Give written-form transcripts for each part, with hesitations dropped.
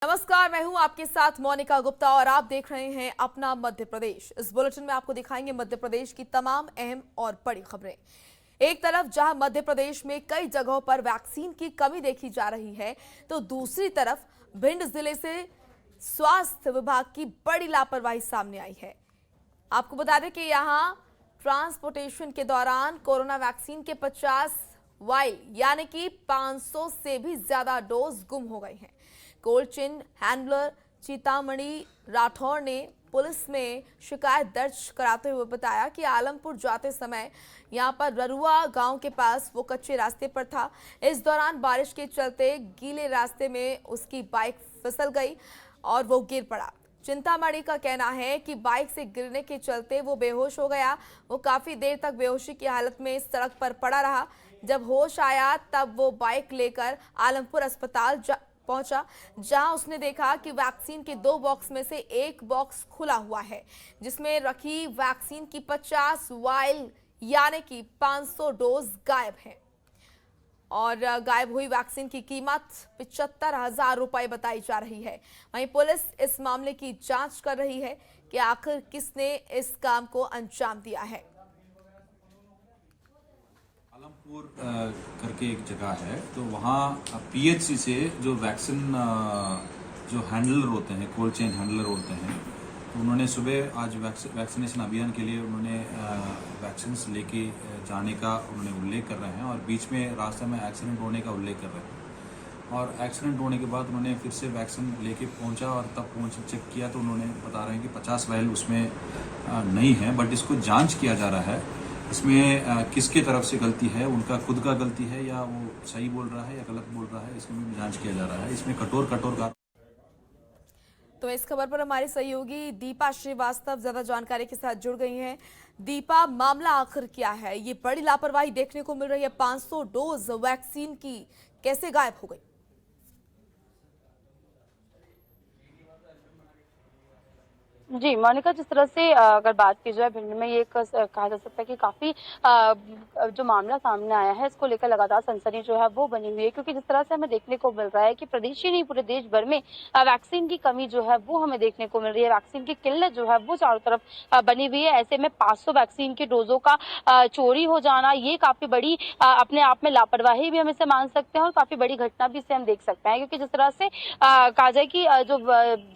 नमस्कार, मैं हूं आपके साथ मोनिका गुप्ता और आप देख रहे हैं अपना मध्य प्रदेश। इस बुलेटिन में आपको दिखाएंगे मध्य प्रदेश की तमाम अहम और बड़ी खबरें। एक तरफ जहां मध्य प्रदेश में कई जगहों पर वैक्सीन की कमी देखी जा रही है, तो दूसरी तरफ भिंड जिले से स्वास्थ्य विभाग की बड़ी लापरवाही सामने आई है। आपको बता दें कि यहां ट्रांसपोर्टेशन के दौरान कोरोना वैक्सीन के 50 वाइल यानी कि 500 से भी ज्यादा डोज गुम हो गए हैं। Cold chain handler Chintamani Rathore ने पुलिस में शिकायत दर्ज कराते हुए बताया कि आलमपुर जाते समय यहां पर ररुआ गांव के पास वो कच्चे रास्ते पर था। इस दौरान बारिश के चलते गीले रास्ते में उसकी बाइक फिसल गई और वो गिर पड़ा। चिंतामणि का कहना है कि बाइक से गिरने के चलते वो बेहोश हो गया। वो काफी देर तक बेहोशी की हालत में सड़क पर पड़ा रहा। जब होश आया तब वो बाइक लेकर आलमपुर अस्पताल पहुंचा, जहां उसने देखा कि वैक्सीन के 2 बॉक्स में से एक बॉक्स खुला हुआ है, जिसमें रखी वैक्सीन की 50 वाइल यानी कि 500 डोज गायब है। और गायब हुई वैक्सीन की कीमत 75,000 रुपए बताई जा रही है। वहीं पुलिस इस मामले की जांच कर रही है कि आखिर किसने इस काम को अंजाम दिया है। आलमपुर करके एक जगह है, तो वहाँ पीएचसी से जो वैक्सीन जो हैंडलर होते हैं, कोल्ड चेन हैंडलर होते हैं, तो उन्होंने सुबह आज वैक्सीनेशन अभियान के लिए उन्होंने वैक्सीन लेके जाने का उन्होंने उल्लेख कर रहे हैं और बीच में रास्ते में एक्सीडेंट होने का उल्लेख कर रहे हैं। और एक्सीडेंट होने के बाद उन्होंने फिर से वैक्सीन लेके पहुंचा और तब चेक किया तो उन्होंने बता रहे हैं कि 50 वाइल उसमें नहीं है, बट इसको जांच किया जा रहा है। इसमें किसके तरफ से गलती है, उनका खुद का गलती है या वो सही बोल रहा है या गलत बोल रहा है, इसमें भी जांच किया जा रहा है। इसमें कठोर का। तो इस खबर पर हमारी सहयोगी दीपा श्रीवास्तव ज्यादा जानकारी के साथ जुड़ गई हैं। दीपा, मामला आखिर क्या है? ये बड़ी लापरवाही देखने को मिल रही है। 500 डोज वैक्सीन की कैसे गायब हो गई? जी, मोनिका, जिस तरह से अगर बात की जाए भिंड में ये कहा जा सकता है कि काफ़ी जो मामला सामने आया है, इसको लेकर लगातार सनसनी जो है वो बनी हुई है, क्योंकि जिस तरह से हमें देखने को मिल रहा है कि प्रदेश ही नहीं पूरे देश भर में वैक्सीन की कमी जो है वो हमें देखने को मिल रही है। वैक्सीन की किल्लत जो है वो चारों तरफ बनी हुई है। ऐसे में 500 वैक्सीन के डोजों का चोरी हो जाना, ये काफ़ी बड़ी अपने आप में लापरवाही भी हम इसे मान सकते हैं और काफ़ी बड़ी घटना भी इसे हम देख सकते हैं, क्योंकि जिस तरह से कहा जाए कि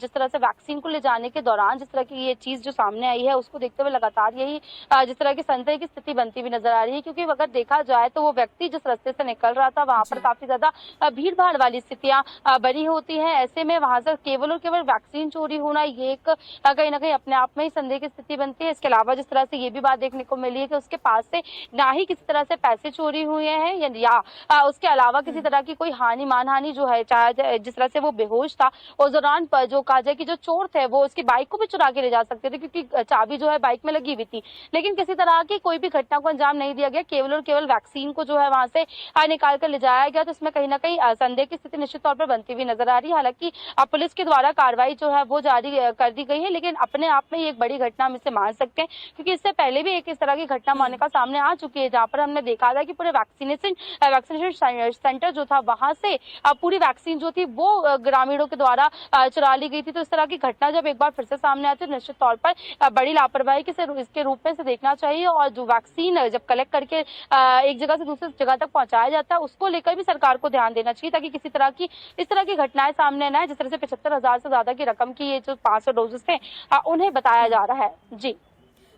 जिस तरह से वैक्सीन को ले जाने के दौरान जिस तरह की ये चीज जो सामने आई है, उसको देखते हुए लगातार यही जिस तरह की संदेह की स्थिति बनती हुई नजर आ रही है। क्योंकि अगर देखा जाए तो वो व्यक्ति जिस रास्ते से निकल रहा था, वहां पर काफी ज्यादा भीड़ भाड़ वाली स्थितियां बनी होती हैं। ऐसे में वहां से केवल और केवल वैक्सीन चोरी होना, ये एक कहीं ना कहीं अपने आप में ही संदेह की स्थिति बनती है। इसके अलावा जिस तरह से ये भी बात देखने को मिली है कि उसके पास से ना ही किसी तरह से पैसे चोरी हुए हैं या उसके अलावा किसी तरह की कोई हानि मानहानि जो है, चाहे जिस तरह से वो बेहोश था उस दौरान जो कहा जाए कि जो चोर थे वो उसकी बाइक को भी चुरा के ले जा सकते थे, क्योंकि चाबी जो है बाइक में लगी हुई थी। लेकिन किसी तरह की कोई भी घटना को अंजाम नहीं दिया गया, केवल और केवल वैक्सीन को जो है वहां से निकाल कर ले जाया गया। तो इसमें कहीं ना कहीं संदेह की स्थिति निश्चित तौर पर बनती हुई नजर आ रही है। हालांकि पुलिस के द्वारा कार्रवाई जो है वो जारी कर दी गई है, लेकिन अपने आप में ये एक बड़ी घटना हम इसे मान सकते हैं, क्योंकि इससे पहले भी एक इस तरह की घटना मोनिका सामने आ चुकी है, जहां पर हमने देखा था कि पूरे वैक्सीनेशन सेंटर जो था वहां से पूरी वैक्सीन जो थी वो ग्रामीणों के द्वारा चुरा ली गई थी। तो इस तरह की घटना जब एक बार फिर से सामने आती है, निश्चित तौर पर बड़ी लापरवाही इसके रूप में से देखना चाहिए। और जो वैक्सीन जब कलेक्ट करके एक जगह से दूसरी जगह तक पहुंचाया जाता है, उसको लेकर भी सरकार को ध्यान देना चाहिए, ताकि किसी तरह की इस तरह की घटनाएं सामने न आए। जिस तरह से 75,000 से ज्यादा की रकम की ये जो 500 डोजेस थे उन्हें बताया जा रहा है। जी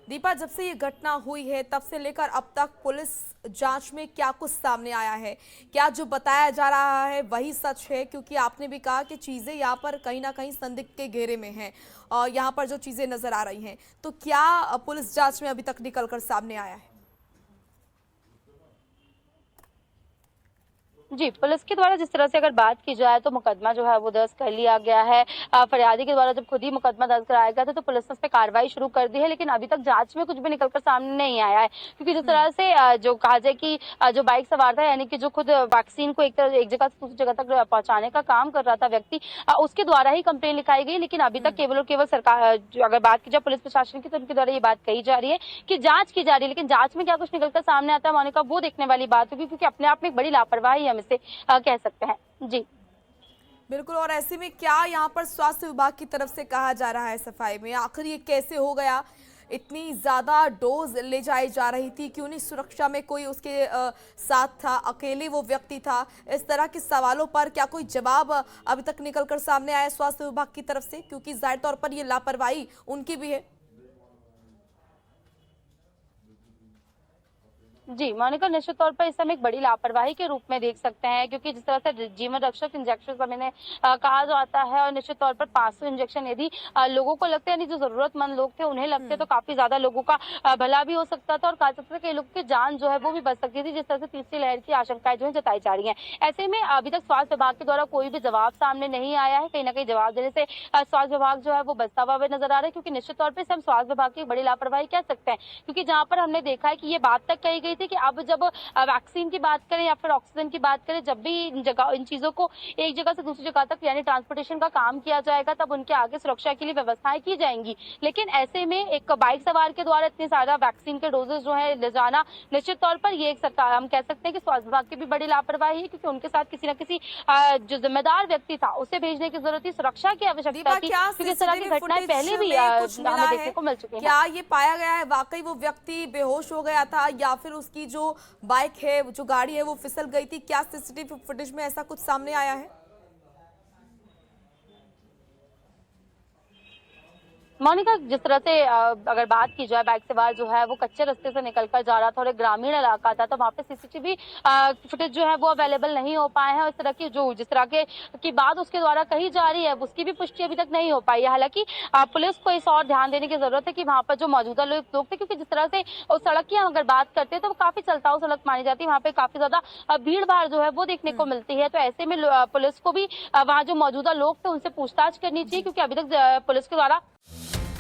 दीपा, जब से ये घटना हुई है तब से लेकर अब तक पुलिस जांच में क्या कुछ सामने आया है? क्या जो बताया जा रहा है वही सच है? क्योंकि आपने भी कहा कि चीजें यहाँ पर कहीं ना कहीं संदिग्ध के घेरे में हैं और यहाँ पर जो चीजें नजर आ रही हैं, तो क्या पुलिस जांच में अभी तक निकल कर सामने आया है? जी, पुलिस के द्वारा जिस तरह से अगर बात की जाए तो मुकदमा जो है वो दर्ज कर लिया गया है। फरियादी के द्वारा जब खुद ही मुकदमा दर्ज कराया गया था तो पुलिस ने उस पर कार्रवाई शुरू कर दी है, लेकिन अभी तक जांच में कुछ भी निकलकर सामने नहीं आया है। क्योंकि जिस तरह से जो कहा जाए कि जो बाइक सवार था, यानी कि जो खुद वैक्सीन को एक जगह से दूसरी जगह तक पहुंचाने का काम कर रहा था व्यक्ति, उसके द्वारा ही कंप्लेन लिखाई गई। लेकिन अभी तक केवल और केवल सरकार, अगर बात की जाए पुलिस प्रशासन की, तो उनके द्वारा ये बात कही जा रही है कि जांच की जा रही है। लेकिन जांच में क्या कुछ निकलकर सामने आता है मोनिका, वो देखने वाली बात होगी, क्योंकि अपने आप में एक बड़ी लापरवाही हम इसे कह सकते हैं। जी बिल्कुल। और ऐसे में क्या यहाँ पर स्वास्थ्य विभाग की तरफ से कहा जा रहा है सफाई में, आखिर ये कैसे हो गया? इतनी ज्यादा डोज ले जाई जा रही थी, क्यों नहीं सुरक्षा में कोई उसके साथ था, अकेले वो व्यक्ति था? इस तरह के सवालों पर क्या कोई जवाब अभी तक निकलकर सामने आया स्वास्थ्य विभाग की तरफ से? क्योंकि जाहिर तौर पर ये लापरवाही उनकी भी है। जी, मोनिका निश्चित तौर पर इस समय एक बड़ी लापरवाही के रूप में देख सकते हैं, क्योंकि जिस तरह से जीवन रक्षक इंजेक्शन समय ने कहा जाता है, और निश्चित तौर पर 500 इंजेक्शन यदि लोगों को लगते हैं, यानी जो जरूरतमंद लोग थे उन्हें लगते तो काफी ज्यादा लोगों का भला भी हो सकता था, और कहा सकता था कि लोगों की जान जो है वो भी बच सकती थी, जिस तरह से तीसरी लहर की आशंकाएं जो है जताई जा रही है। ऐसे में अभी तक स्वास्थ्य विभाग के द्वारा कोई भी जवाब सामने नहीं आया है। कहीं ना कहीं जवाब देने से स्वास्थ्य विभाग जो है वो बचता हुआ नजर आ रहा है, क्योंकि निश्चित तौर पर हम स्वास्थ्य विभाग की बड़ी लापरवाही कह सकते हैं, क्योंकि जहां पर हमने देखा है कि ये बात तक कही गई थी कि अब जब वैक्सीन की बात करें या फिर ऑक्सीजन की बात करें, जब भी इन चीजों को एक जगह से दूसरी जगह तक यानी ट्रांसपोर्टेशन का काम किया जाएगा, तब उनके आगे सुरक्षा के लिए व्यवस्थाएं की जाएंगी। लेकिन ऐसे में एक बाइक सवार के द्वारा इतने सारा वैक्सीन के डोजेज जो है ले जाना, निश्चित तौर पर ये एक सरकार, हम कह सकते हैं कि स्वास्थ्य विभाग की भी बड़ी लापरवाही है, क्योंकि उनके साथ किसी न किसी जो जिम्मेदार व्यक्ति था उसे भेजने की जरूरत थी, सुरक्षा की आवश्यकता थी, क्योंकि इस तरह की घटनाएं पहले भी हमें देखने को मिल चुकी है। क्या ये पाया गया है वाकई वो व्यक्ति बेहोश हो गया था, या फिर उसकी जो बाइक है, जो गाड़ी है, वो फिसल गई थी? क्या सीसीटीवी फुटेज में ऐसा कुछ सामने आया है? मोनिका, जिस तरह से अगर बात की जाए, बाइक सवार जो है वो कच्चे रास्ते से निकलकर जा रहा था और एक ग्रामीण इलाका था, तो वहाँ पे सीसीटीवी फुटेज जो है वो अवेलेबल नहीं हो पाए हैं, और इस तरह की जो जिस तरह की बात उसके द्वारा कही जा रही है उसकी भी पुष्टि अभी तक नहीं हो पाई है। हालांकि पुलिस को इस और ध्यान देने की जरूरत है कि वहाँ पर जो मौजूदा लोग थे, क्योंकि जिस तरह से उस सड़क की हम अगर बात करते हैं तो वो काफी चलताऊ सड़क मानी जाती है, वहाँ पे काफी ज्यादा भीड़ भाड़ जो है वो देखने को मिलती है। तो ऐसे में पुलिस को भी वहाँ जो मौजूदा लोग थे उनसे पूछताछ करनी चाहिए, क्योंकि अभी तक पुलिस के द्वारा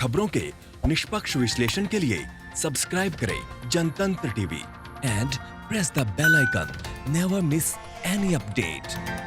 खबरों के निष्पक्ष विश्लेषण के लिए सब्सक्राइब करें Jantantra TV and press the bell icon. Never miss any update.